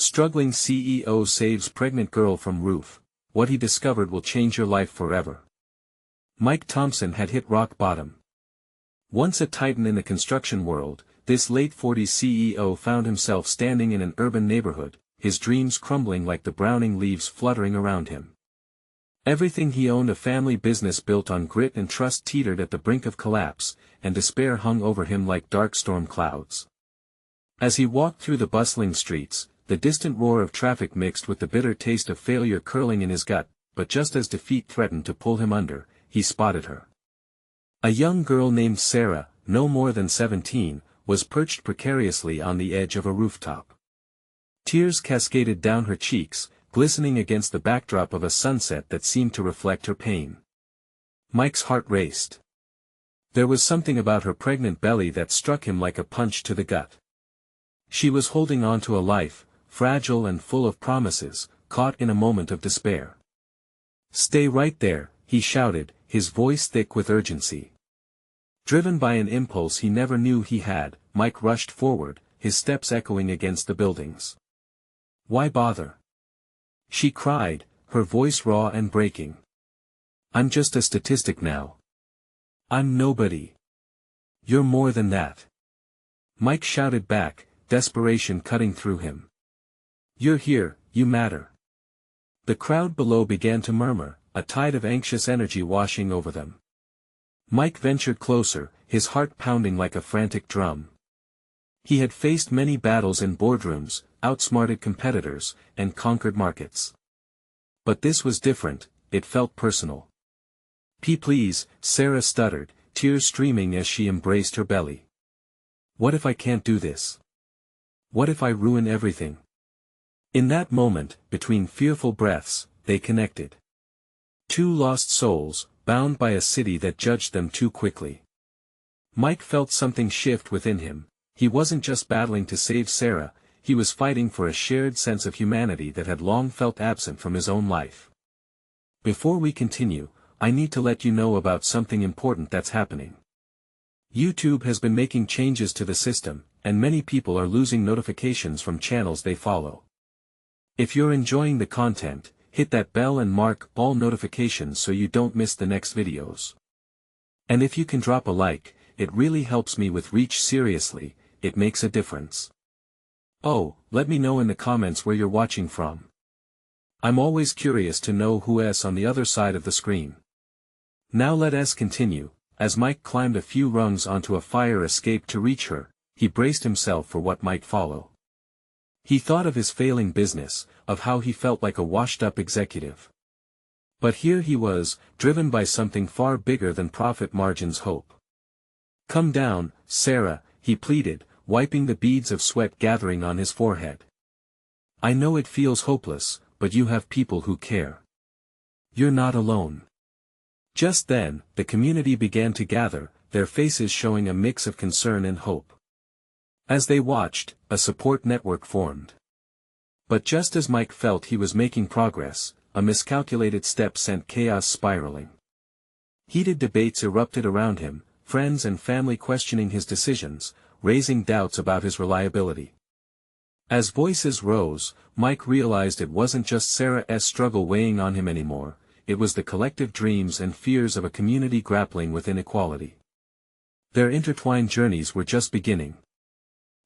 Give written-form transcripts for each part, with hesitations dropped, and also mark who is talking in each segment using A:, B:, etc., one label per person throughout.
A: Struggling CEO saves pregnant girl from roof. What he discovered will change your life forever. Mike Thompson had hit rock bottom. Once a titan in the construction world, this late 40s CEO found himself standing in an urban neighborhood, his dreams crumbling like the browning leaves fluttering around him. Everything he owned, a family business built on grit and trust, teetered at the brink of collapse, and despair hung over him like dark storm clouds. As he walked through the bustling streets, the distant roar of traffic mixed with the bitter taste of failure curling in his gut, but just as defeat threatened to pull him under, he spotted her. A young girl named Sarah, no more than 17, was perched precariously on the edge of a rooftop. Tears cascaded down her cheeks, glistening against the backdrop of a sunset that seemed to reflect her pain. Mike's heart raced. There was something about her pregnant belly that struck him like a punch to the gut. She was holding on to a life, fragile and full of promises, caught in a moment of despair. "Stay right there," he shouted, his voice thick with urgency. Driven by an impulse he never knew he had, Mike rushed forward, his steps echoing against the buildings. "Why bother?" she cried, her voice raw and breaking. "I'm just a statistic now. I'm nobody. You're more than that." Mike shouted back, desperation cutting through him. "You're here, you matter." The crowd below began to murmur, a tide of anxious energy washing over them. Mike ventured closer, his heart pounding like a frantic drum. He had faced many battles in boardrooms, outsmarted competitors, and conquered markets. But this was different, it felt personal. Please," Sarah stuttered, tears streaming as she embraced her belly. "What if I can't do this? What if I ruin everything?" In that moment, between fearful breaths, they connected. Two lost souls, bound by a city that judged them too quickly. Mike felt something shift within him. He wasn't just battling to save Sarah, he was fighting for a shared sense of humanity that had long felt absent from his own life. Before we continue, I need to let you know about something important that's happening. YouTube has been making changes to the system, and many people are losing notifications from channels they follow. If you're enjoying the content, hit that bell and mark all notifications so you don't miss the next videos. And if you can drop a like, it really helps me with reach. Seriously, it makes a difference. Oh, let me know in the comments where you're watching from. I'm always curious to know who's on the other side of the screen. Now let us continue. As Mike climbed a few rungs onto a fire escape to reach her, he braced himself for what might follow. He thought of his failing business, of how he felt like a washed-up executive. But here he was, driven by something far bigger than profit margins. Hope. "Come down, Sarah," he pleaded, wiping the beads of sweat gathering on his forehead. "I know it feels hopeless, but you have people who care. You're not alone." Just then, the community began to gather, their faces showing a mix of concern and hope. As they watched, a support network formed. But just as Mike felt he was making progress, a miscalculated step sent chaos spiraling. Heated debates erupted around him, friends and family questioning his decisions, raising doubts about his reliability. As voices rose, Mike realized it wasn't just Sarah's struggle weighing on him anymore, it was the collective dreams and fears of a community grappling with inequality. Their intertwined journeys were just beginning.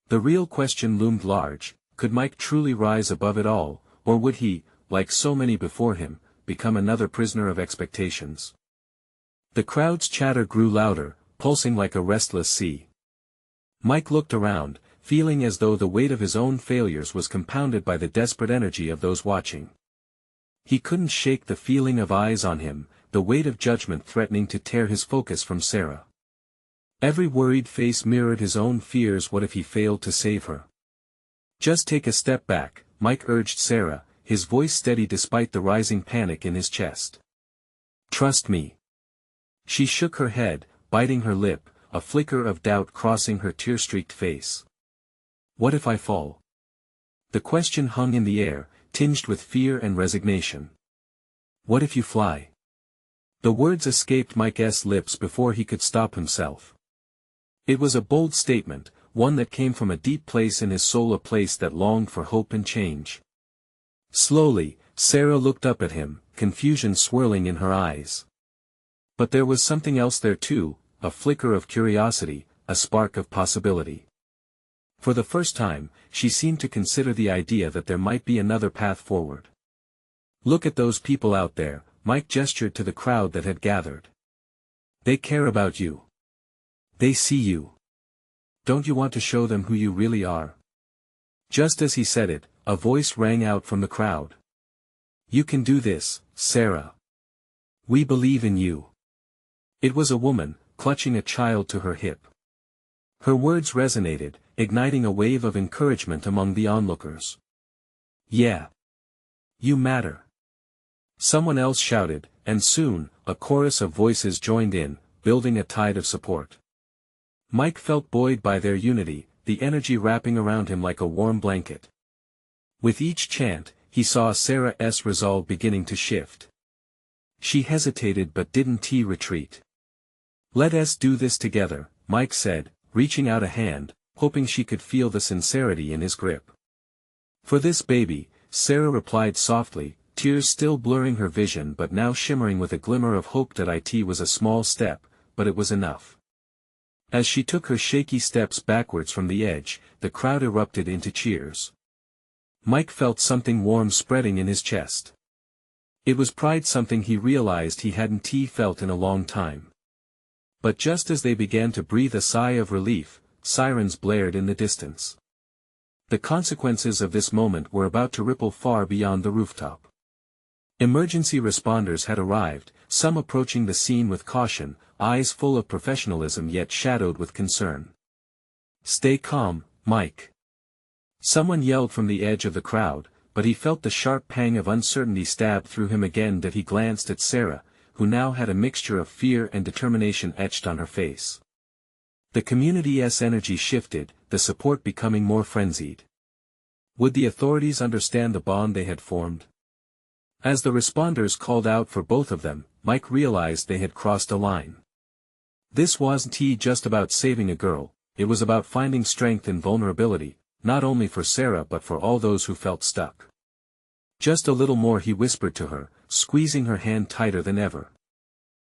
A: The real question loomed large: could Mike truly rise above it all, or would he, like so many before him, become another prisoner of expectations? The crowd's chatter grew louder, pulsing like a restless sea. Mike looked around, feeling as though the weight of his own failures was compounded by the desperate energy of those watching. He couldn't shake the feeling of eyes on him, the weight of judgment threatening to tear his focus from Sarah. Every worried face mirrored his own fears. What if he failed to save her? "Just take a step back," Mike urged Sarah, his voice steady despite the rising panic in his chest. "Trust me." She shook her head, biting her lip, a flicker of doubt crossing her tear-streaked face. "What if I fall?" The question hung in the air, tinged with fear and resignation. "What if you fly?" The words escaped Mike's lips before he could stop himself. It was a bold statement, one that came from a deep place in his soul, a place that longed for hope and change. Slowly, Sarah looked up at him, confusion swirling in her eyes. But there was something else there too, a flicker of curiosity, a spark of possibility. For the first time, she seemed to consider the idea that there might be another path forward. "Look at those people out there," Mike gestured to the crowd that had gathered. "They care about you. They see you. Don't you want to show them who you really are?" Just as he said it, a voice rang out from the crowd. "You can do this, Sarah. We believe in you." It was a woman, clutching a child to her hip. Her words resonated, igniting a wave of encouragement among the onlookers. "Yeah. You matter." Someone else shouted, and soon, a chorus of voices joined in, building a tide of support. Mike felt buoyed by their unity, the energy wrapping around him like a warm blanket. With each chant, he saw Sarah's resolve beginning to shift. She hesitated but didn't retreat. "Let us do this together," Mike said, reaching out a hand, hoping she could feel the sincerity in his grip. "For this baby," Sarah replied softly, tears still blurring her vision but now shimmering with a glimmer of hope. That it was a small step, but it was enough. As she took her shaky steps backwards from the edge, the crowd erupted into cheers. Mike felt something warm spreading in his chest. It was pride, something he realized he hadn't felt in a long time. But just as they began to breathe a sigh of relief, sirens blared in the distance. The consequences of this moment were about to ripple far beyond the rooftop. Emergency responders had arrived, some approaching the scene with caution, eyes full of professionalism yet shadowed with concern. "Stay calm, Mike." Someone yelled from the edge of the crowd, but he felt the sharp pang of uncertainty stab through him again. That he glanced at Sarah, who now had a mixture of fear and determination etched on her face. The community's energy shifted, the support becoming more frenzied. Would the authorities understand the bond they had formed? As the responders called out for both of them, Mike realized they had crossed a line. This wasn't just about saving a girl, it was about finding strength in vulnerability, not only for Sarah but for all those who felt stuck. "Just a little more," he whispered to her, squeezing her hand tighter than ever.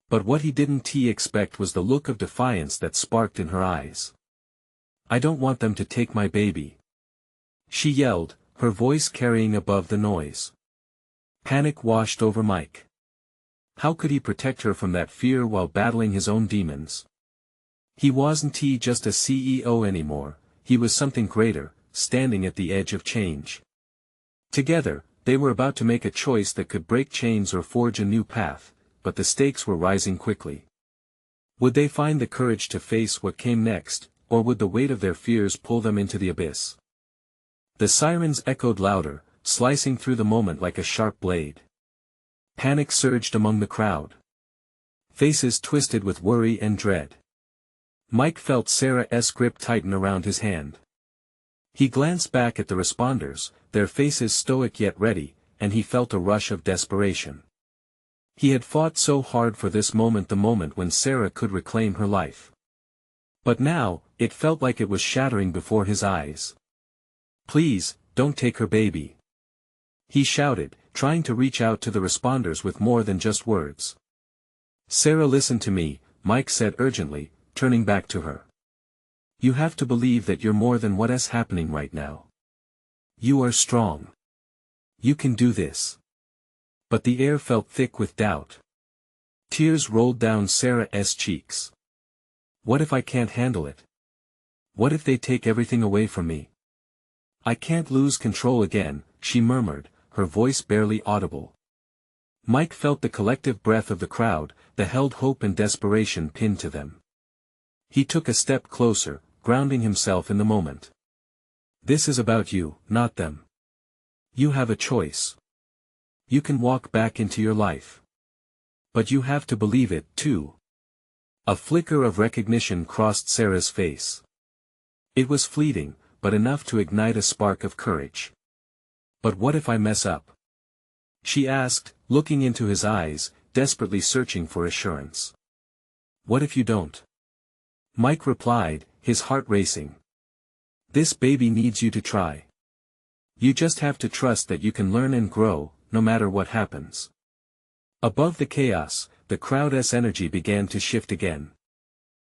A: But what he didn't expect was the look of defiance that sparked in her eyes. "I don't want them to take my baby," she yelled, her voice carrying above the noise. Panic washed over Mike. How could he protect her from that fear while battling his own demons? He wasn't just a CEO anymore, he was something greater, standing at the edge of change. Together, they were about to make a choice that could break chains or forge a new path, but the stakes were rising quickly. Would they find the courage to face what came next, or would the weight of their fears pull them into the abyss? The sirens echoed louder, slicing through the moment like a sharp blade. Panic surged among the crowd. Faces twisted with worry and dread. Mike felt Sarah's grip tighten around his hand. He glanced back at the responders, their faces stoic yet ready, and he felt a rush of desperation. He had fought so hard for this moment, the moment when Sarah could reclaim her life. But now, it felt like it was shattering before his eyes. "Please, don't take her baby," he shouted, trying to reach out to the responders with more than just words. "Sarah, listen to me," Mike said urgently, turning back to her. "You have to believe that you're more than what is happening right now. You are strong. You can do this." But the air felt thick with doubt. Tears rolled down Sarah's cheeks. "What if I can't handle it? What if they take everything away from me? I can't lose control again," she murmured, her voice barely audible. Mike felt the collective breath of the crowd, that held hope and desperation pinned to them. He took a step closer, grounding himself in the moment. "This is about you, not them. You have a choice. You can walk back into your life. But you have to believe it, too." A flicker of recognition crossed Sarah's face. It was fleeting, but enough to ignite a spark of courage. "But what if I mess up?" she asked, looking into his eyes, desperately searching for assurance. "What if you don't?" Mike replied, his heart racing. This baby needs you to try. You just have to trust that you can learn and grow, no matter what happens. Above the chaos, the crowd's energy began to shift again.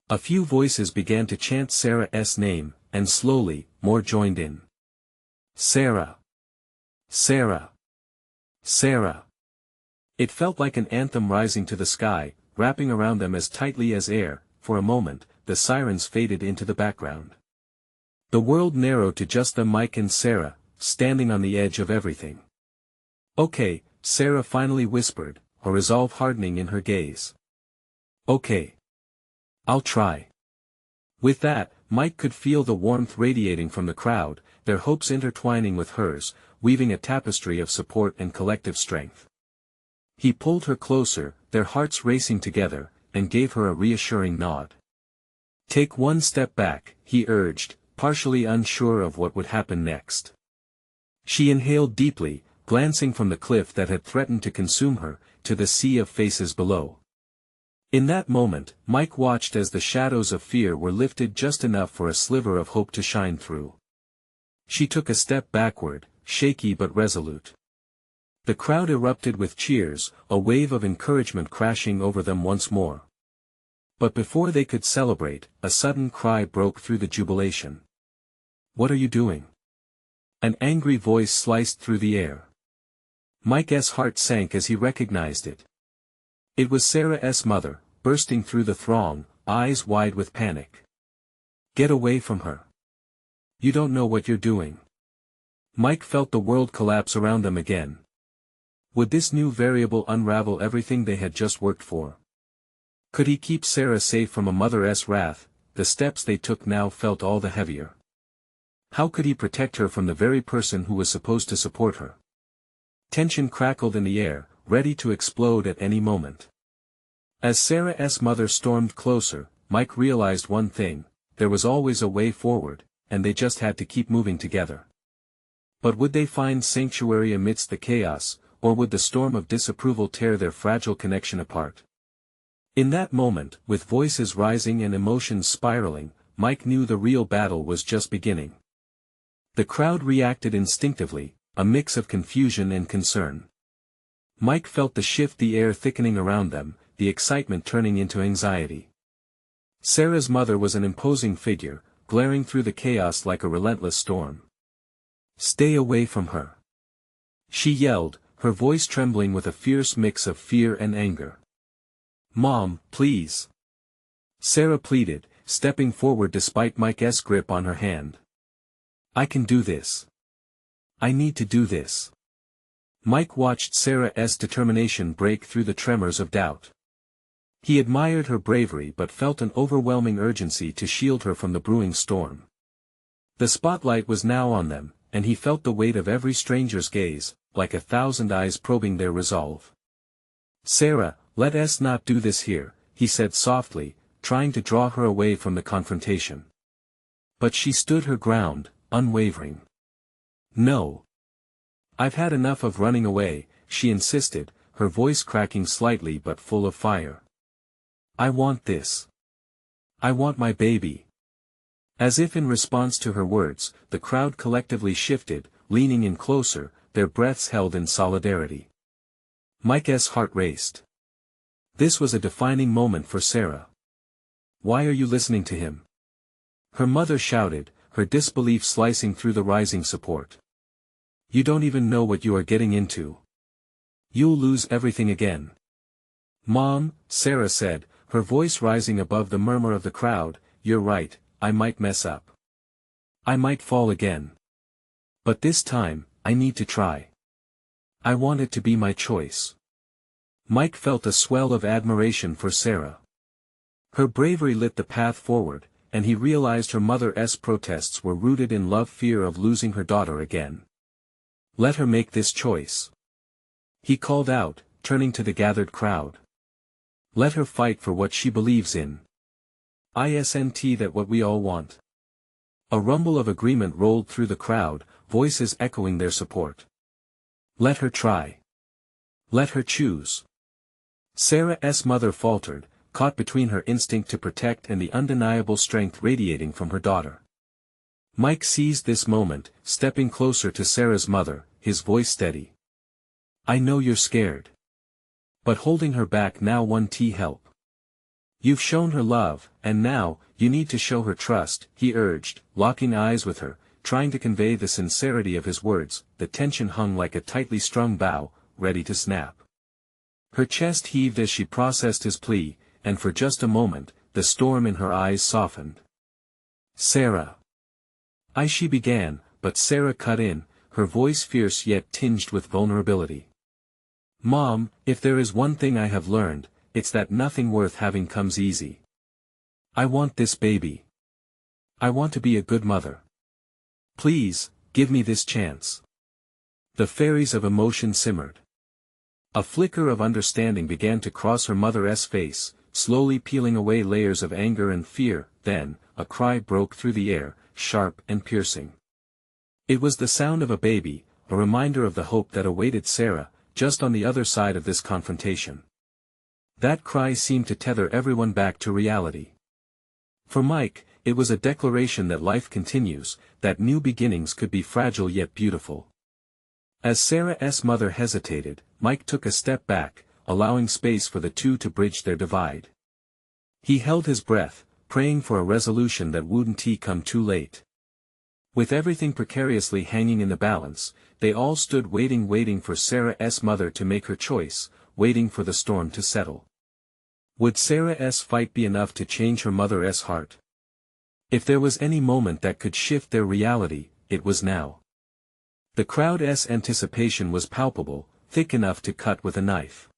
A: A few voices began to chant Sarah's name, and slowly, more joined in. Sarah. Sarah. Sarah. It felt like an anthem rising to the sky, wrapping around them as tightly as air. For a moment, the sirens faded into the background. The world narrowed to just them, Mike and Sarah, standing on the edge of everything. Okay, Sarah finally whispered, her resolve hardening in her gaze. Okay. I'll try. With that, Mike could feel the warmth radiating from the crowd, their hopes intertwining with hers, weaving a tapestry of support and collective strength. He pulled her closer, their hearts racing together, and gave her a reassuring nod. Take one step back, he urged, partially unsure of what would happen next. She inhaled deeply, glancing from the cliff that had threatened to consume her, to the sea of faces below. In that moment, Mike watched as the shadows of fear were lifted just enough for a sliver of hope to shine through. She took a step backward, shaky but resolute. The crowd erupted with cheers, a wave of encouragement crashing over them once more. But before they could celebrate, a sudden cry broke through the jubilation. What are you doing? An angry voice sliced through the air. Mike's heart sank as he recognized it. It was Sarah's mother, bursting through the throng, eyes wide with panic. Get away from her. You don't know what you're doing. Mike felt the world collapse around them again. Would this new variable unravel everything they had just worked for? Could he keep Sarah safe from a mother's wrath? The steps they took now felt all the heavier. How could he protect her from the very person who was supposed to support her? Tension crackled in the air, ready to explode at any moment. As Sarah's mother stormed closer, Mike realized one thing: there was always a way forward, and they just had to keep moving together. But would they find sanctuary amidst the chaos, or would the storm of disapproval tear their fragile connection apart? In that moment, with voices rising and emotions spiraling, Mike knew the real battle was just beginning. The crowd reacted instinctively, a mix of confusion and concern. Mike felt the shift, the air thickening around them, the excitement turning into anxiety. Sarah's mother was an imposing figure, glaring through the chaos like a relentless storm. Stay away from her. She yelled, her voice trembling with a fierce mix of fear and anger. Mom, please. Sarah pleaded, stepping forward despite Mike's grip on her hand. I can do this. I need to do this. Mike watched Sarah's determination break through the tremors of doubt. He admired her bravery but felt an overwhelming urgency to shield her from the brewing storm. The spotlight was now on them, and he felt the weight of every stranger's gaze, like 1,000 eyes probing their resolve. Sarah, let us not do this here, he said softly, trying to draw her away from the confrontation. But she stood her ground, unwavering. No. I've had enough of running away, she insisted, her voice cracking slightly but full of fire. I want this. I want my baby. As if in response to her words, the crowd collectively shifted, leaning in closer, their breaths held in solidarity. Mike's heart raced. This was a defining moment for Sarah. Why are you listening to him? Her mother shouted, her disbelief slicing through the rising support. You don't even know what you are getting into. You'll lose everything again. Mom, Sarah said, her voice rising above the murmur of the crowd, you're right, I might mess up. I might fall again. But this time, I need to try. I want it to be my choice. Mike felt a swell of admiration for Sarah. Her bravery lit the path forward, and he realized her mother's protests were rooted in fear of losing her daughter again. Let her make this choice. He called out, turning to the gathered crowd. Let her fight for what she believes in. Isn't that what we all want? A rumble of agreement rolled through the crowd, voices echoing their support. Let her try. Let her choose. Sarah's mother faltered, caught between her instinct to protect and the undeniable strength radiating from her daughter. Mike seized this moment, stepping closer to Sarah's mother, his voice steady. I know you're scared. But holding her back now won't help. You've shown her love, and now, you need to show her trust, he urged, locking eyes with her, trying to convey the sincerity of his words. The tension hung like a tightly strung bow, ready to snap. Her chest heaved as she processed his plea, and for just a moment, the storm in her eyes softened. Sarah. She began, but Sarah cut in, her voice fierce yet tinged with vulnerability. Mom, if there is one thing I have learned, it's that nothing worth having comes easy. I want this baby. I want to be a good mother. Please, give me this chance. The fairies of emotion simmered. A flicker of understanding began to cross her mother's face, slowly peeling away layers of anger and fear. Then, a cry broke through the air, sharp and piercing. It was the sound of a baby, a reminder of the hope that awaited Sarah, just on the other side of this confrontation. That cry seemed to tether everyone back to reality. For Mike, it was a declaration that life continues, that new beginnings could be fragile yet beautiful. As Sarah's mother hesitated, Mike took a step back, allowing space for the two to bridge their divide. He held his breath, praying for a resolution that wouldn't come too late. With everything precariously hanging in the balance, they all stood waiting for Sarah's mother to make her choice, waiting for the storm to settle. Would Sarah's fight be enough to change her mother's heart? If there was any moment that could shift their reality, it was now. The crowd's anticipation was palpable, thick enough to cut with a knife.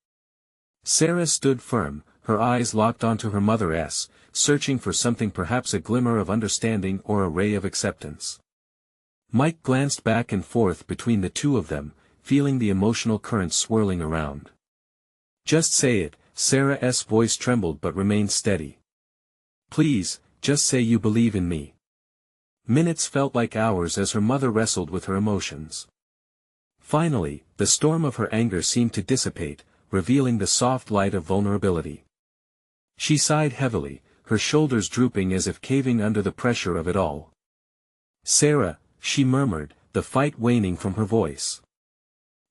A: Sarah stood firm, her eyes locked onto her mother's, searching for something, perhaps a glimmer of understanding or a ray of acceptance. Mike glanced back and forth between the two of them, feeling the emotional current swirling around. Just say it, Sarah's voice trembled but remained steady. Please, just say you believe in me. Minutes felt like hours as her mother wrestled with her emotions. Finally, the storm of her anger seemed to dissipate, revealing the soft light of vulnerability. She sighed heavily, her shoulders drooping as if caving under the pressure of it all. Sarah, she murmured, the fight waning from her voice.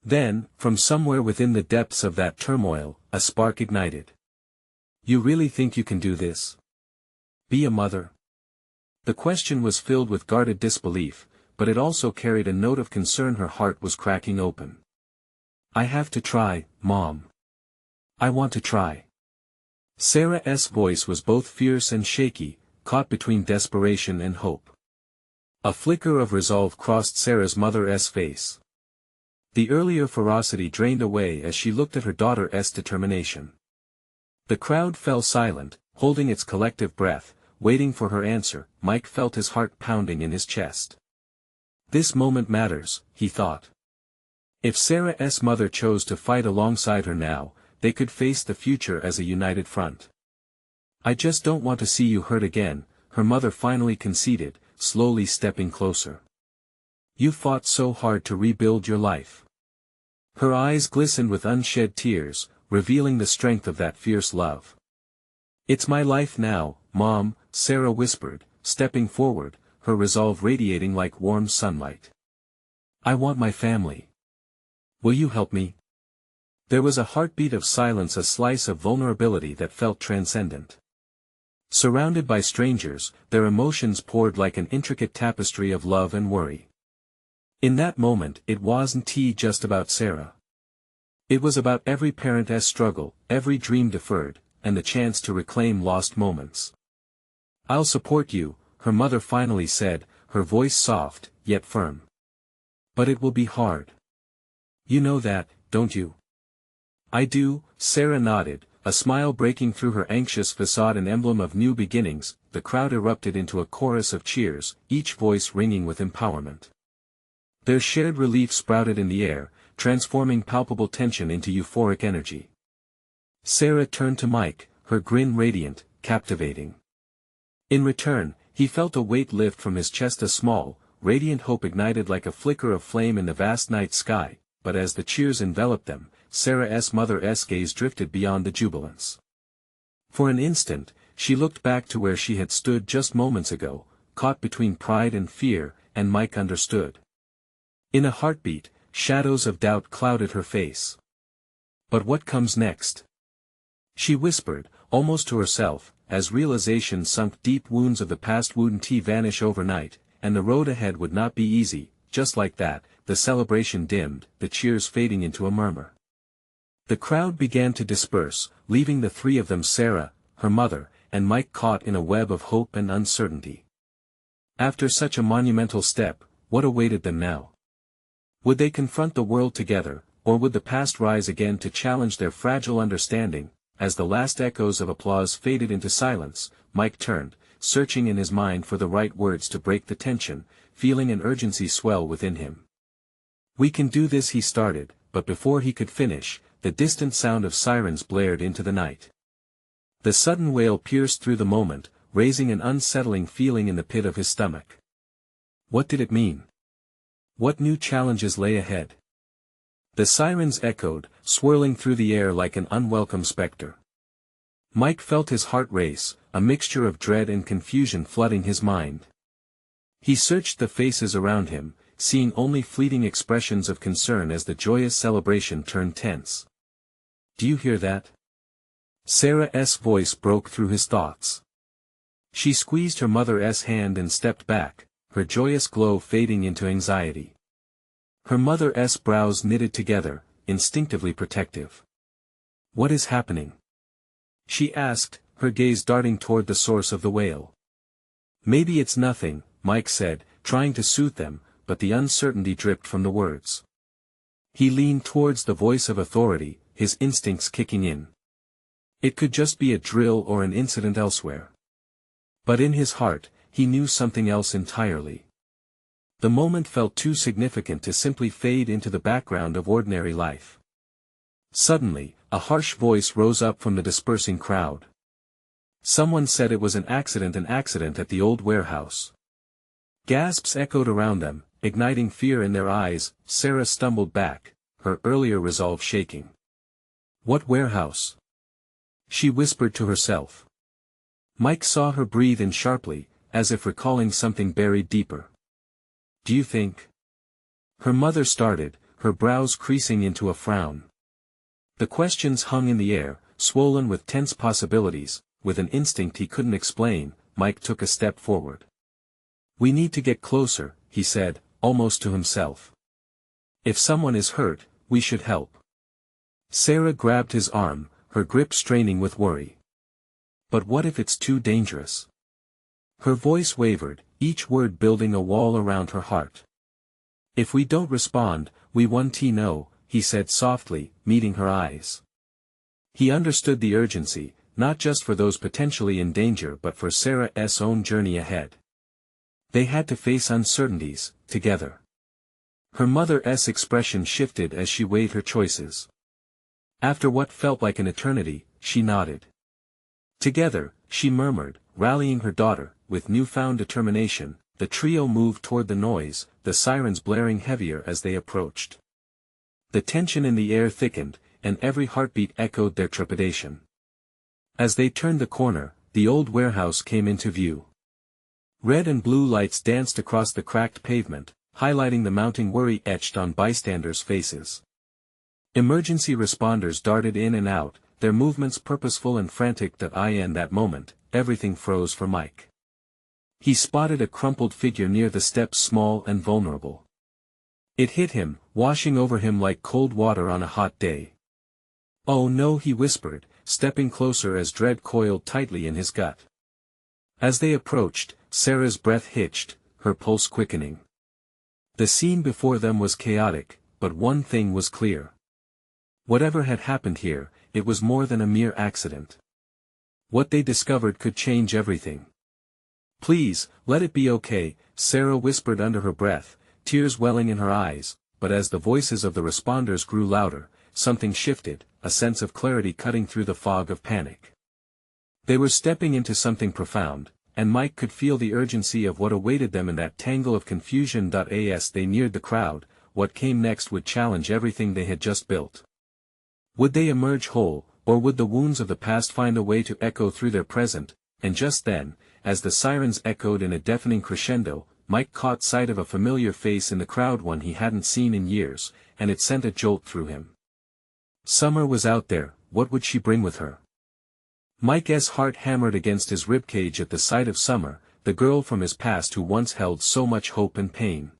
A: Then, from somewhere within the depths of that turmoil, a spark ignited. You really think you can do this? Be a mother? The question was filled with guarded disbelief, but it also carried a note of concern. Her heart was cracking open. I have to try, Mom. I want to try. Sarah's voice was both fierce and shaky, caught between desperation and hope. A flicker of resolve crossed Sarah's mother's face. The earlier ferocity drained away as she looked at her daughter's determination. The crowd fell silent, holding its collective breath, waiting for her answer. Mike felt his heart pounding in his chest. This moment matters, he thought. If Sarah's mother chose to fight alongside her now, they could face the future as a united front. I just don't want to see you hurt again, her mother finally conceded, slowly stepping closer. You fought so hard to rebuild your life. Her eyes glistened with unshed tears, revealing the strength of that fierce love. It's my life now, Mom, Sarah whispered, stepping forward, her resolve radiating like warm sunlight. I want my family. Will you help me? There was a heartbeat of silence, a slice of vulnerability that felt transcendent. Surrounded by strangers, their emotions poured like an intricate tapestry of love and worry. In that moment, it wasn't just about Sarah. It was about every parent's struggle, every dream deferred, and the chance to reclaim lost moments. I'll support you, her mother finally said, her voice soft, yet firm. But it will be hard. You know that, don't you? I do, Sarah nodded, a smile breaking through her anxious facade, an emblem of new beginnings. The crowd erupted into a chorus of cheers, each voice ringing with empowerment. Their shared relief sprouted in the air, transforming palpable tension into euphoric energy. Sarah turned to Mike, her grin radiant, captivating. In return, he felt a weight lift from his chest, a small, radiant hope ignited like a flicker of flame in the vast night sky, but as the cheers enveloped them, Sarah's mother's gaze drifted beyond the jubilance. For an instant, she looked back to where she had stood just moments ago, caught between pride and fear, and Mike understood. In a heartbeat, shadows of doubt clouded her face. But what comes next? She whispered, almost to herself, as realization sunk deep. Wounds of the past wouldn't vanish overnight, and the road ahead would not be easy. Just like that, the celebration dimmed, the cheers fading into a murmur. The crowd began to disperse, leaving the three of them, Sarah, her mother, and Mike, caught in a web of hope and uncertainty. After such a monumental step, what awaited them now? Would they confront the world together, or would the past rise again to challenge their fragile understanding? As the last echoes of applause faded into silence, Mike turned, searching in his mind for the right words to break the tension, feeling an urgency swell within him. "We can do this," he started, but before he could finish, the distant sound of sirens blared into the night. The sudden wail pierced through the moment, raising an unsettling feeling in the pit of his stomach. What did it mean? What new challenges lay ahead? The sirens echoed, swirling through the air like an unwelcome specter. Mike felt his heart race, a mixture of dread and confusion flooding his mind. He searched the faces around him, seeing only fleeting expressions of concern as the joyous celebration turned tense. "Do you hear that?" Sarah's voice broke through his thoughts. She squeezed her mother's hand and stepped back, her joyous glow fading into anxiety. Her mother's brows knitted together, instinctively protective. "What is happening?" she asked, her gaze darting toward the source of the wail. "Maybe it's nothing," Mike said, trying to soothe them, but the uncertainty dripped from the words. He leaned towards the voice of authority, his instincts kicking in. It could just be a drill or an incident elsewhere. But in his heart, he knew something else entirely. The moment felt too significant to simply fade into the background of ordinary life. Suddenly, a harsh voice rose up from the dispersing crowd. Someone said it was an accident at the old warehouse. Gasps echoed around them, igniting fear in their eyes. Sarah stumbled back, her earlier resolve shaking. "What warehouse?" she whispered to herself. Mike saw her breathe in sharply, as if recalling something buried deeper. "Do you think?" Her mother started, her brows creasing into a frown. The questions hung in the air, swollen with tense possibilities. With an instinct he couldn't explain, Mike took a step forward. "We need to get closer," he said, almost to himself. "If someone is hurt, we should help." Sarah grabbed his arm, her grip straining with worry. "But what if it's too dangerous?" Her voice wavered, each word building a wall around her heart. "If we don't respond, we won't know," he said softly, meeting her eyes. He understood the urgency, not just for those potentially in danger but for Sarah's own journey ahead. They had to face uncertainties, together. Her mother's expression shifted as she weighed her choices. After what felt like an eternity, she nodded. "Together," she murmured, rallying her daughter. With newfound determination, the trio moved toward the noise, the sirens blaring heavier as they approached. The tension in the air thickened, and every heartbeat echoed their trepidation. As they turned the corner, the old warehouse came into view. Red and blue lights danced across the cracked pavement, highlighting the mounting worry etched on bystanders' faces. Emergency responders darted in and out, their movements purposeful and frantic. In that moment, everything froze for Mike. He spotted a crumpled figure near the steps, small and vulnerable. It hit him, washing over him like cold water on a hot day. "Oh no," he whispered, stepping closer as dread coiled tightly in his gut. As they approached, Sarah's breath hitched, her pulse quickening. The scene before them was chaotic, but one thing was clear. Whatever had happened here, it was more than a mere accident. What they discovered could change everything. "Please, let it be okay," Sarah whispered under her breath, tears welling in her eyes. But as the voices of the responders grew louder, something shifted, a sense of clarity cutting through the fog of panic. They were stepping into something profound, and Mike could feel the urgency of what awaited them in that tangle of confusion. As they neared the crowd, what came next would challenge everything they had just built. Would they emerge whole, or would the wounds of the past find a way to echo through their present? and just then, as the sirens echoed in a deafening crescendo, Mike caught sight of a familiar face in the crowd, one he hadn't seen in years, and it sent a jolt through him. Summer was out there. What would she bring with her? Mike's heart hammered against his ribcage at the sight of Summer, the girl from his past who once held so much hope and pain.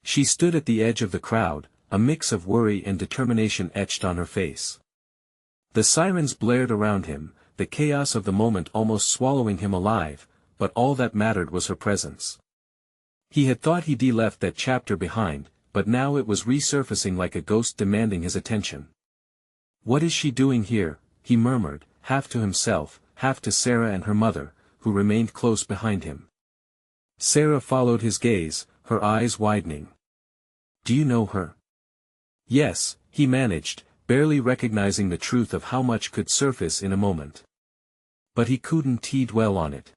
A: She stood at the edge of the crowd, a mix of worry and determination etched on her face. The sirens blared around him, the chaos of the moment almost swallowing him alive, but all that mattered was her presence. He had thought he'd left that chapter behind, but now it was resurfacing like a ghost demanding his attention. "What is she doing here?" he murmured, half to himself, half to Sarah and her mother, who remained close behind him. Sarah followed his gaze, her eyes widening. "Do you know her?" "Yes," he managed, barely recognizing the truth of how much could surface in a moment. But he couldn't dwell on it.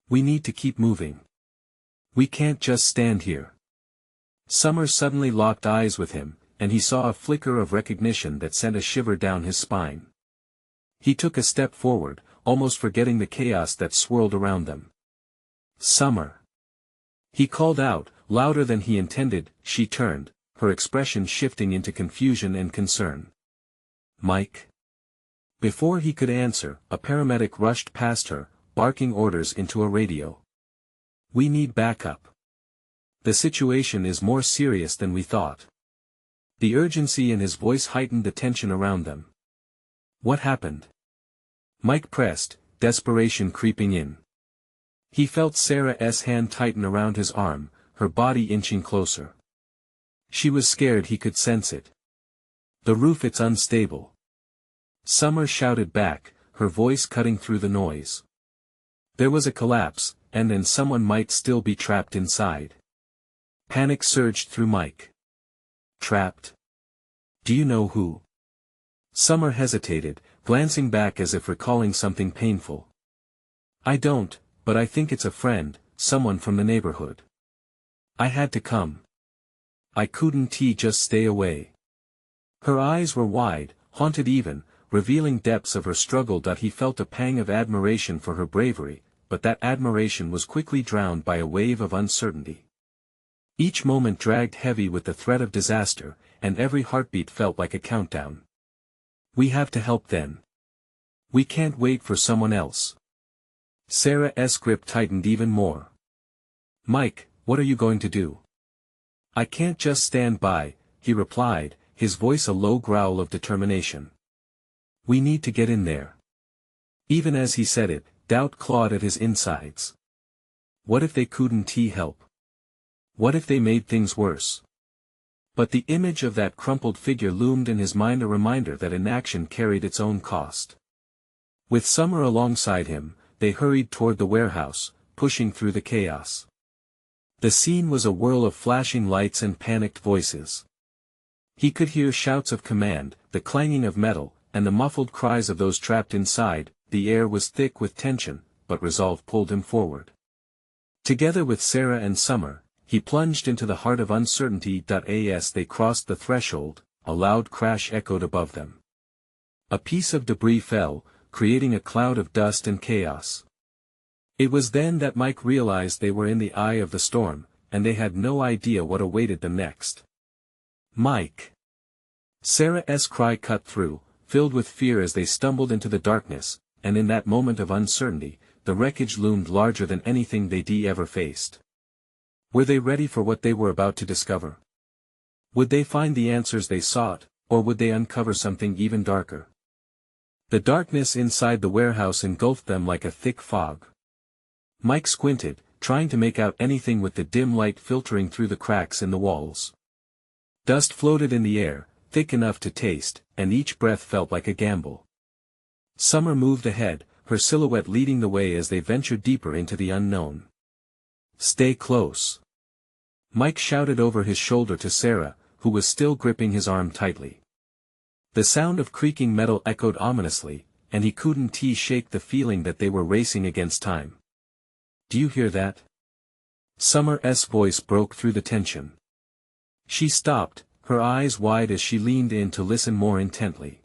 A: "We need to keep moving. We can't just stand here." Summer suddenly locked eyes with him, and he saw a flicker of recognition that sent a shiver down his spine. He took a step forward, almost forgetting the chaos that swirled around them. "Summer!" he called out, louder than he intended. She turned, her expression shifting into confusion and concern. "Mike?" Before he could answer, a paramedic rushed past her, barking orders into a radio. "We need backup. The situation is more serious than we thought." The urgency in his voice heightened the tension around them. "What happened?" Mike pressed, desperation creeping in. He felt Sarah's hand tighten around his arm, her body inching closer. She was scared, he could sense it. "The roof, it's unstable." Summer shouted back, her voice cutting through the noise. There was a collapse, and then someone might still be trapped inside. Panic surged through Mike. "Trapped? Do you know who?" Summer hesitated, glancing back as if recalling something painful. "I don't, but I think it's a friend, someone from the neighborhood. I had to come. I couldn't just stay away." Her eyes were wide, haunted even, revealing depths of her struggle. He felt a pang of admiration for her bravery, but that admiration was quickly drowned by a wave of uncertainty. Each moment dragged heavy with the threat of disaster, and every heartbeat felt like a countdown. "We have to help then. We can't wait for someone else." Sarah's grip tightened even more. "Mike, what are you going to do?" "I can't just stand by," he replied, his voice a low growl of determination. "We need to get in there." Even as he said it, doubt clawed at his insides. What if they couldn't help? What if they made things worse? But the image of that crumpled figure loomed in his mind, a reminder that inaction carried its own cost. With Summer alongside him, they hurried toward the warehouse, pushing through the chaos. The scene was a whirl of flashing lights and panicked voices. He could hear shouts of command, the clanging of metal, and the muffled cries of those trapped inside. The air was thick with tension, but resolve pulled him forward. Together with Sarah and Summer, he plunged into the heart of uncertainty. As they crossed the threshold, a loud crash echoed above them. A piece of debris fell, creating a cloud of dust and chaos. It was then that Mike realized they were in the eye of the storm, and they had no idea what awaited them next. "Mike!" Sarah's cry cut through, filled with fear as they stumbled into the darkness, and in that moment of uncertainty, the wreckage loomed larger than anything they'd ever faced. Were they ready for what they were about to discover? Would they find the answers they sought, or would they uncover something even darker? The darkness inside the warehouse engulfed them like a thick fog. Mike squinted, trying to make out anything with the dim light filtering through the cracks in the walls. Dust floated in the air, thick enough to taste, and each breath felt like a gamble. Summer moved ahead, her silhouette leading the way as they ventured deeper into the unknown. "Stay close," Mike shouted over his shoulder to Sarah, who was still gripping his arm tightly. The sound of creaking metal echoed ominously, and he couldn't shake the feeling that they were racing against time. "Do you hear that?" Summer's voice broke through the tension. She stopped, her eyes wide as she leaned in to listen more intently.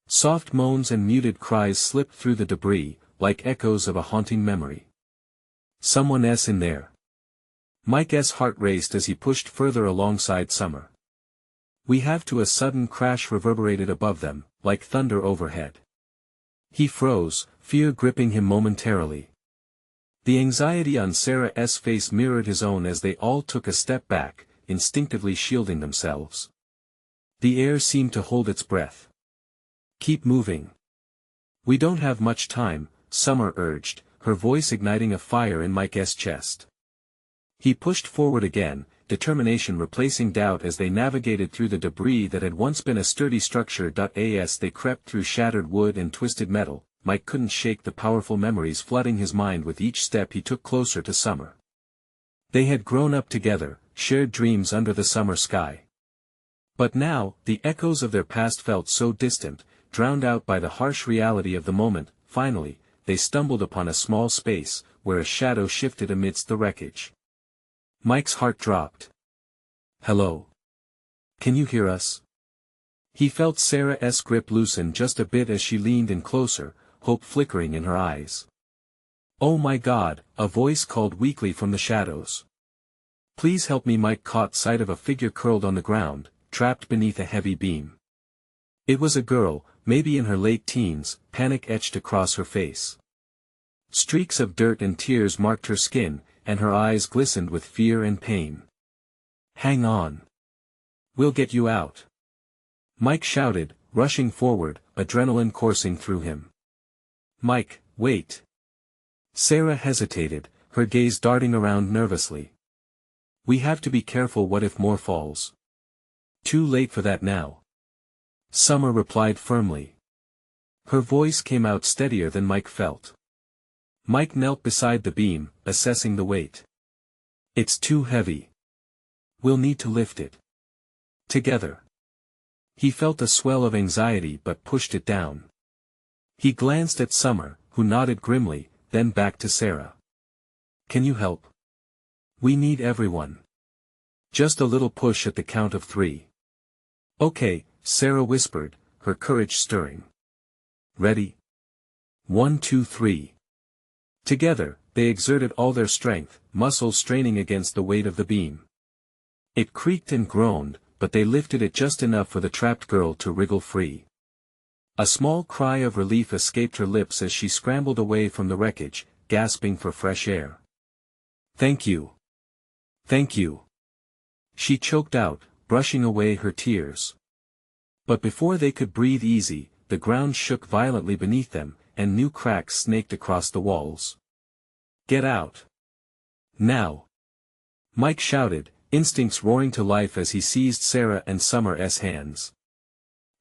A: Soft moans and muted cries slipped through the debris, like echoes of a haunting memory. Someone else in there. Mike's heart raced as he pushed further alongside Summer. We have to. A sudden crash reverberated above them, like thunder overhead. He froze, fear gripping him momentarily. The anxiety on Sarah's face mirrored his own as they all took a step back, instinctively shielding themselves. The air seemed to hold its breath. Keep moving. We don't have much time, Summer urged, her voice igniting a fire in Mike's chest. He pushed forward again, determination replacing doubt as they navigated through the debris that had once been a sturdy structure. As they crept through shattered wood and twisted metal, Mike couldn't shake the powerful memories flooding his mind with each step he took closer to Summer. They had grown up together, shared dreams under the summer sky. But now, the echoes of their past felt so distant, drowned out by the harsh reality of the moment. Finally, they stumbled upon a small space, where a shadow shifted amidst the wreckage. Mike's heart dropped. Hello? Can you hear us? He felt Sarah's grip loosen just a bit as she leaned in closer, hope flickering in her eyes. Oh my God, a voice called weakly from the shadows. Please help me. Mike caught sight of a figure curled on the ground, trapped beneath a heavy beam. It was a girl, maybe in her late teens, panic etched across her face. Streaks of dirt and tears marked her skin, and her eyes glistened with fear and pain. Hang on. We'll get you out. Mike shouted, rushing forward, adrenaline coursing through him. Mike, wait. Sarah hesitated, her gaze darting around nervously. We have to be careful. What if more falls? Too late for that now. Summer replied firmly. Her voice came out steadier than Mike felt. Mike knelt beside the beam, assessing the weight. It's too heavy. We'll need to lift it. Together. He felt a swell of anxiety but pushed it down. He glanced at Summer, who nodded grimly, then back to Sarah. Can you help? We need everyone. Just a little push at the count of 3. Okay, Sarah whispered, her courage stirring. Ready? 1, 2, 3. Together, they exerted all their strength, muscles straining against the weight of the beam. It creaked and groaned, but they lifted it just enough for the trapped girl to wriggle free. A small cry of relief escaped her lips as she scrambled away from the wreckage, gasping for fresh air. Thank you. Thank you. She choked out, brushing away her tears. But before they could breathe easy, the ground shook violently beneath them, and new cracks snaked across the walls. Get out. Now. Mike shouted, instincts roaring to life as he seized Sarah and Summer's hands.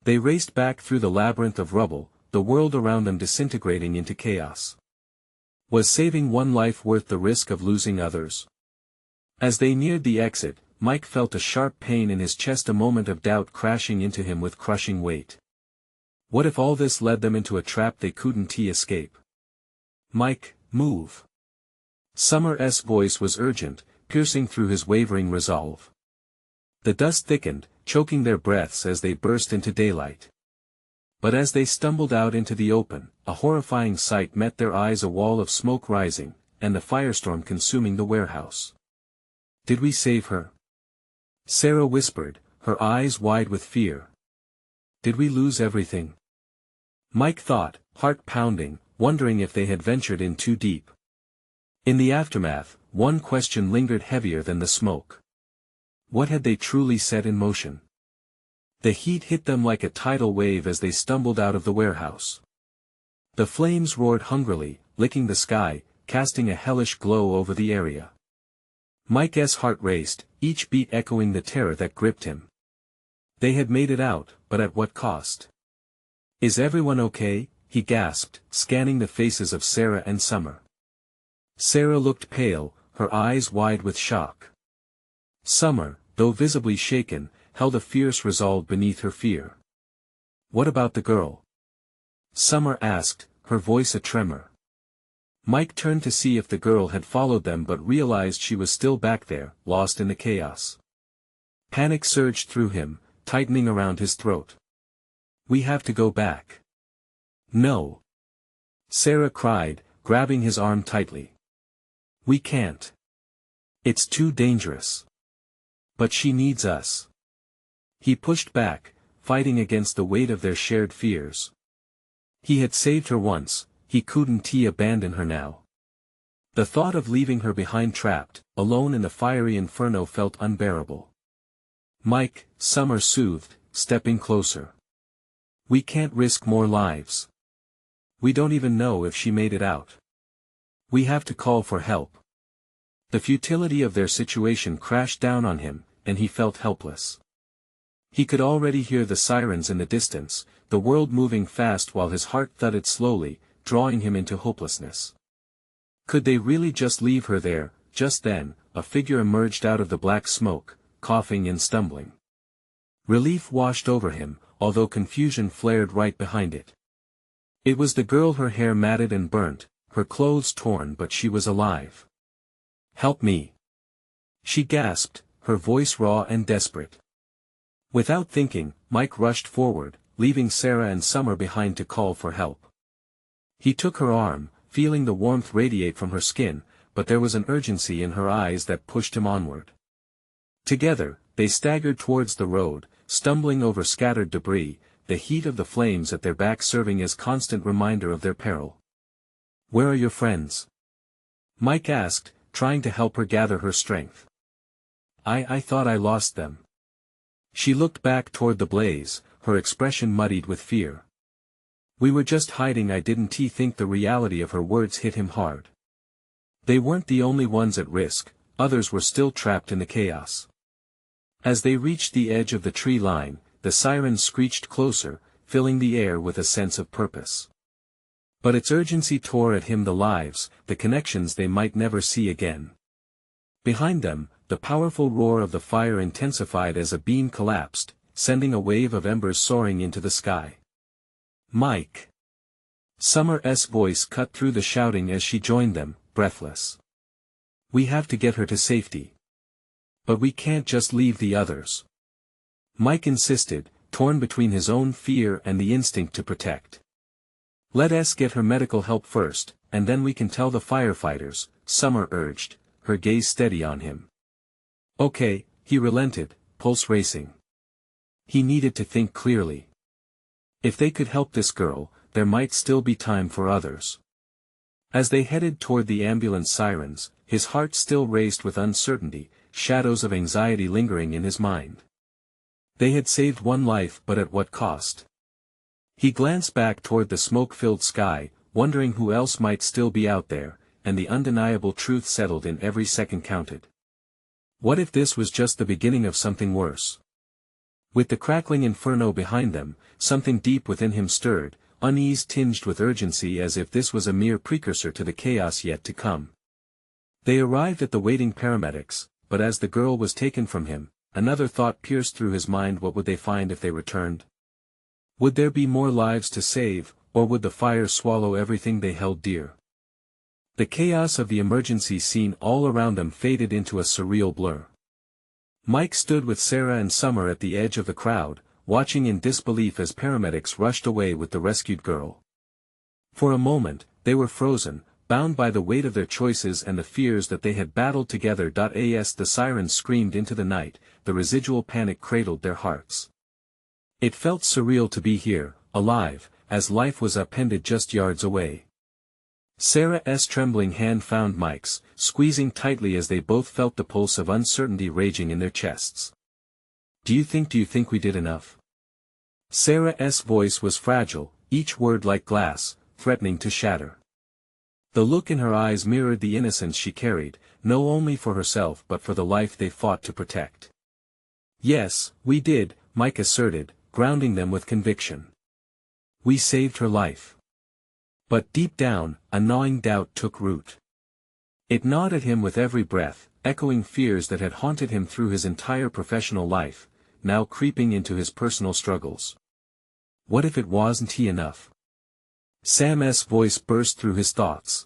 A: They raced back through the labyrinth of rubble, the world around them disintegrating into chaos. Was saving one life worth the risk of losing others? As they neared the exit, Mike felt a sharp pain in his chest, a moment of doubt crashing into him with crushing weight. What if all this led them into a trap they couldn't escape? Mike, move. Summer's voice was urgent, piercing through his wavering resolve. The dust thickened, choking their breaths as they burst into daylight. But as they stumbled out into the open, a horrifying sight met their eyes: a wall of smoke rising, and the firestorm consuming the warehouse. Did we save her? Sarah whispered, her eyes wide with fear. Did we lose everything? Mike thought, heart pounding, wondering if they had ventured in too deep. In the aftermath, one question lingered heavier than the smoke. What had they truly set in motion? The heat hit them like a tidal wave as they stumbled out of the warehouse. The flames roared hungrily, licking the sky, casting a hellish glow over the area. Mike's heart raced, each beat echoing the terror that gripped him. They had made it out, but at what cost? Is everyone okay? He gasped, scanning the faces of Sarah and Summer. Sarah looked pale, her eyes wide with shock. Summer, though visibly shaken, held a fierce resolve beneath her fear. What about the girl? Summer asked, her voice a tremor. Mike turned to see if the girl had followed them but realized she was still back there, lost in the chaos. Panic surged through him, tightening around his throat. We have to go back. No. Sarah cried, grabbing his arm tightly. We can't. It's too dangerous. But she needs us. He pushed back, fighting against the weight of their shared fears. He had saved her once, he couldn't abandon her now. The thought of leaving her behind trapped, alone in the fiery inferno felt unbearable. Mike, Summer soothed, stepping closer. We can't risk more lives. We don't even know if she made it out. We have to call for help. The futility of their situation crashed down on him, and he felt helpless. He could already hear the sirens in the distance, the world moving fast while his heart thudded slowly, drawing him into hopelessness. Could they really just leave her there? Just then, a figure emerged out of the black smoke, coughing and stumbling. Relief washed over him, although confusion flared right behind it. It was the girl, her hair matted and burnt, her clothes torn, but she was alive. Help me! She gasped, her voice raw and desperate. Without thinking, Mike rushed forward, leaving Sarah and Summer behind to call for help. He took her arm, feeling the warmth radiate from her skin, but there was an urgency in her eyes that pushed him onward. Together, they staggered towards the road, stumbling over scattered debris, the heat of the flames at their backs serving as constant reminder of their peril. Where are your friends? Mike asked, trying to help her gather her strength. I thought I lost them. She looked back toward the blaze, her expression muddied with fear. We were just hiding. I didn't think the reality of her words hit him hard. They weren't the only ones at risk, others were still trapped in the chaos. As they reached the edge of the tree line, the sirens screeched closer, filling the air with a sense of purpose. But its urgency tore at him the lives, the connections they might never see again. Behind them, the powerful roar of the fire intensified as a beam collapsed, sending a wave of embers soaring into the sky. Mike! Summer's voice cut through the shouting as she joined them, breathless. We have to get her to safety. But we can't just leave the others. Mike insisted, torn between his own fear and the instinct to protect. Let us get her medical help first, and then we can tell the firefighters, Summer urged, her gaze steady on him. Okay, he relented, pulse racing. He needed to think clearly. If they could help this girl, there might still be time for others. As they headed toward the ambulance sirens, his heart still raced with uncertainty, shadows of anxiety lingering in his mind. They had saved one life, but at what cost? He glanced back toward the smoke-filled sky, wondering who else might still be out there, and the undeniable truth settled in. Every second counted. What if this was just the beginning of something worse? With the crackling inferno behind them, something deep within him stirred, unease tinged with urgency, as if this was a mere precursor to the chaos yet to come. They arrived at the waiting paramedics, but as the girl was taken from him, another thought pierced through his mind. What would they find if they returned? Would there be more lives to save, or would the fire swallow everything they held dear? The chaos of the emergency scene all around them faded into a surreal blur. Mike stood with Sarah and Summer at the edge of the crowd, watching in disbelief as paramedics rushed away with the rescued girl. For a moment, they were frozen, bound by the weight of their choices and the fears that they had battled together. As the sirens screamed into the night, the residual panic cradled their hearts. It felt surreal to be here, alive, as life was upended just yards away. Sarah's trembling hand found Mike's, squeezing tightly as they both felt the pulse of uncertainty raging in their chests. Do you think we did enough? Sarah's voice was fragile, each word like glass, threatening to shatter. The look in her eyes mirrored the innocence she carried, not only for herself but for the life they fought to protect. Yes, we did, Mike asserted, grounding them with conviction. We saved her life. But deep down, a gnawing doubt took root. It gnawed at him with every breath, echoing fears that had haunted him through his entire professional life, now creeping into his personal struggles. What if it wasn't enough? Sam's voice burst through his thoughts.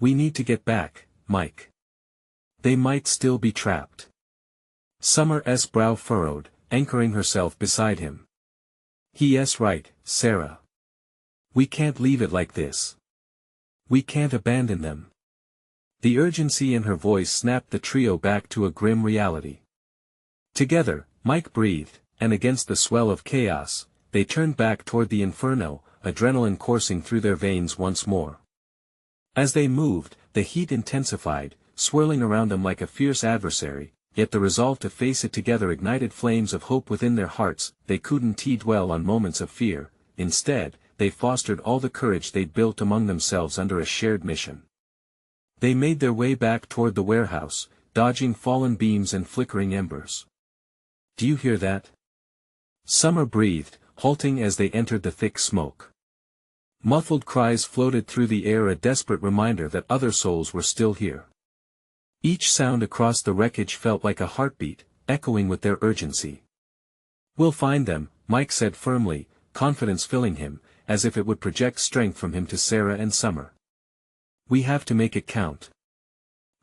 A: We need to get back, Mike. They might still be trapped. Summer's brow furrowed, anchoring herself beside him. He's right, Sarah. We can't leave it like this. We can't abandon them. The urgency in her voice snapped the trio back to a grim reality. Together, Mike breathed, and against the swell of chaos, they turned back toward the inferno, adrenaline coursing through their veins once more. As they moved, the heat intensified, swirling around them like a fierce adversary, yet the resolve to face it together ignited flames of hope within their hearts. They couldn't dwell on moments of fear, instead, they fostered all the courage they'd built among themselves under a shared mission. They made their way back toward the warehouse, dodging fallen beams and flickering embers. "Do you hear that?" Summer breathed, halting as they entered the thick smoke. Muffled cries floated through the air, a desperate reminder that other souls were still here. Each sound across the wreckage felt like a heartbeat, echoing with their urgency. "We'll find them," Mike said firmly, confidence filling him, as if it would project strength from him to Sarah and Summer. "We have to make it count."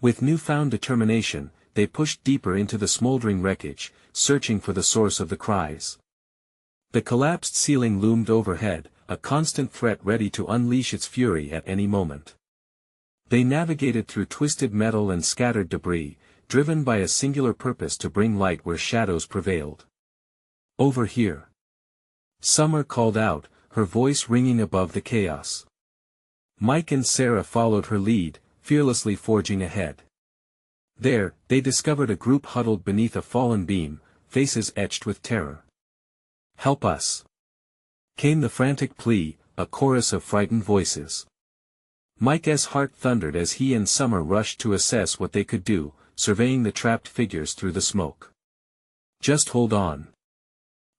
A: With newfound determination, they pushed deeper into the smoldering wreckage, searching for the source of the cries. The collapsed ceiling loomed overhead, a constant threat ready to unleash its fury at any moment. They navigated through twisted metal and scattered debris, driven by a singular purpose to bring light where shadows prevailed. "Over here!" Summer called out, her voice ringing above the chaos. Mike and Sarah followed her lead, fearlessly forging ahead. There, they discovered a group huddled beneath a fallen beam, faces etched with terror. "Help us!" came the frantic plea, a chorus of frightened voices. Mike's heart thundered as he and Summer rushed to assess what they could do, surveying the trapped figures through the smoke. "Just hold on.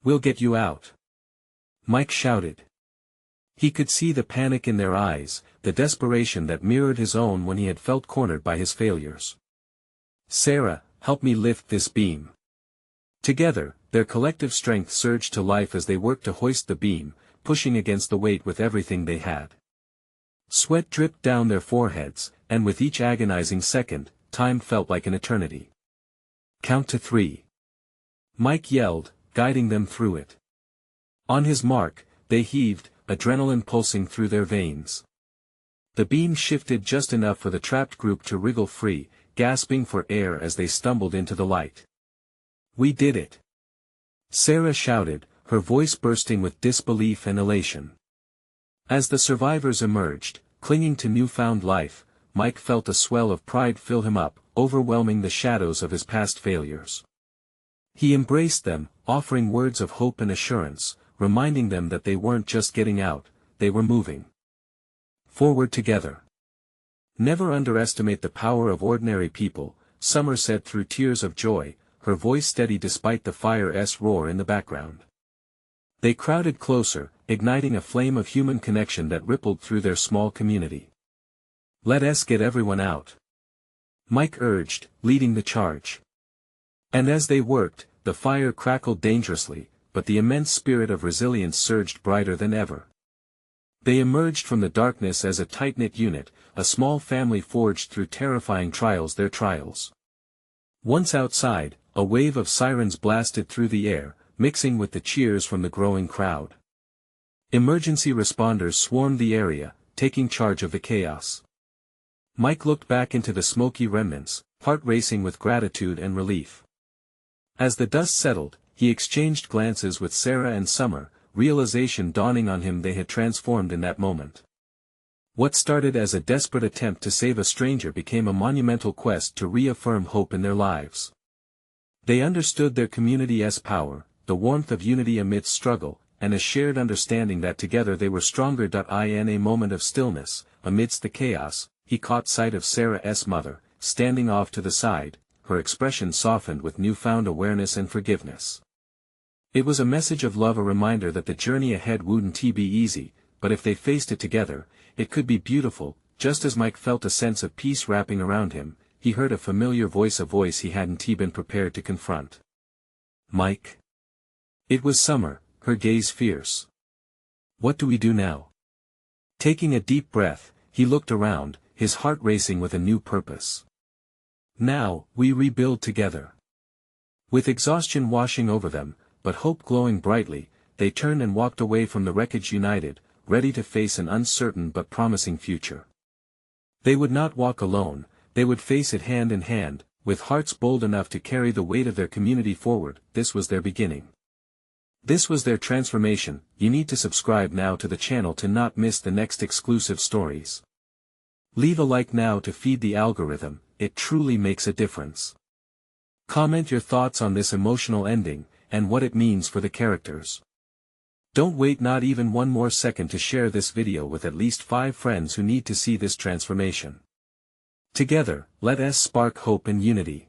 A: We'll get you out," Mike shouted. He could see the panic in their eyes, the desperation that mirrored his own when he had felt cornered by his failures. "Sarah, help me lift this beam." Together, their collective strength surged to life as they worked to hoist the beam, pushing against the weight with everything they had. Sweat dripped down their foreheads, and with each agonizing second, time felt like an eternity. "Count to 3. Mike yelled, guiding them through it. On his mark, they heaved, adrenaline pulsing through their veins. The beam shifted just enough for the trapped group to wriggle free, gasping for air as they stumbled into the light. "We did it!" Sarah shouted, her voice bursting with disbelief and elation. As the survivors emerged, clinging to newfound life, Mike felt a swell of pride fill him up, overwhelming the shadows of his past failures. He embraced them, offering words of hope and assurance, reminding them that they weren't just getting out, they were moving forward together. "Never underestimate the power of ordinary people," Summer said through tears of joy, her voice steady despite the fire's roar in the background. They crowded closer, igniting a flame of human connection that rippled through their small community. "Let us get everyone out," Mike urged, leading the charge. And as they worked, the fire crackled dangerously, but the immense spirit of resilience surged brighter than ever. They emerged from the darkness as a tight-knit unit, a small family forged through terrifying trials. Once outside, a wave of sirens blasted through the air, mixing with the cheers from the growing crowd. Emergency responders swarmed the area, taking charge of the chaos. Mike looked back into the smoky remnants, heart racing with gratitude and relief. As the dust settled, he exchanged glances with Sarah and Summer, realization dawning on him they had transformed in that moment. What started as a desperate attempt to save a stranger became a monumental quest to reaffirm hope in their lives. They understood their community's power, the warmth of unity amidst struggle, and a shared understanding that together they were stronger. In a moment of stillness, amidst the chaos, he caught sight of Sarah's mother, standing off to the side, her expression softened with newfound awareness and forgiveness. It was a message of love, a reminder that the journey ahead wouldn't be easy, but if they faced it together, it could be beautiful. Just as Mike felt a sense of peace wrapping around him, he heard a familiar voice, a voice he hadn't been prepared to confront. "Mike?" It was Summer, her gaze fierce. "What do we do now?" Taking a deep breath, he looked around, his heart racing with a new purpose. "Now, we rebuild together." With exhaustion washing over them, but hope glowing brightly, they turned and walked away from the wreckage united, ready to face an uncertain but promising future. They would not walk alone, they would face it hand in hand, with hearts bold enough to carry the weight of their community forward. This was their beginning. This was their transformation. You need to subscribe now to the channel to not miss the next exclusive stories. Leave a like now to feed the algorithm, it truly makes a difference. Comment your thoughts on this emotional ending, and what it means for the characters. Don't wait not even one more second to share this video with at least 5 friends who need to see this transformation. Together, let us spark hope and unity.